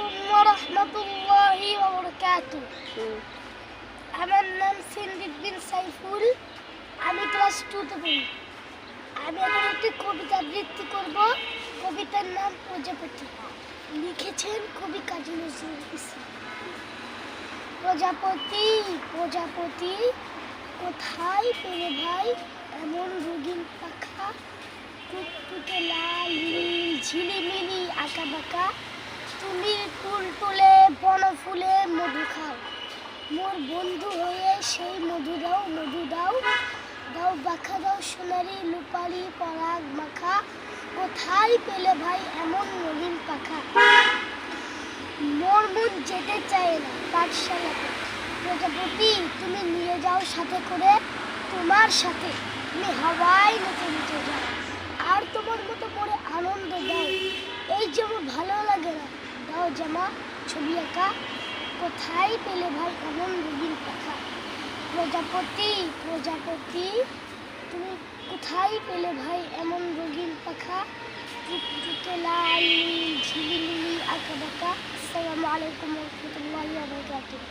আলাইকুম ওয়া রাহমাতুল্লাহি ওয়া বারাকাতুহু। আমার নাম সিন্দিক বিন সাইফুল। আমি ক্লাস 2 তে পড়ি। আমি এখন একটি কবিতা আবৃত্তি করব। কবিতার নাম প্রজাপতি। লিখেছেন কবি কাজী নজরুল ইসলাম। প্রজাপতি প্রজাপতি কোথায় পেলে ভাই এমন রঙিন পাখা, টুকটুকে লাল নীল ঝিলিমিলি আঁকা বাঁকা, তুমি ফুল তুলে বনফুলে মধু খাও, মোর বন্ধু হয়ে সেই মধু দাও মধু দাও, দাও বাখা দাও সোনারি লুপালি পরাগ মাখা, কোথায় পেলে ভাই এমন রঙিন পাখা। মোর মন যেতে চায় না পাঠশালাতে, প্রজাপতি তুমি নিয়ে যাও সাথে করে, তোমার সাথে তুমি হাওয়ায় নেচে নেচে যাও, আর তোমার মতো করে আনন্দ দাও। এই যে আমার ভালো লাগে না, দাও জামা ছবি আঁকা, কোথায় পেলে ভাই এমন রঙিন পাখা। প্রজাপতি প্রজাপতি তুমি কোথায় পেলে ভাই এমন রঙিন পাখা, টুকটুকে লাল নীল ঝিলিমিলি আঁকা বাঁকা। আসসালামু আলাইকুম ওয়া রাহমাতুল্লাহি ওয়া বারাকাতুহু।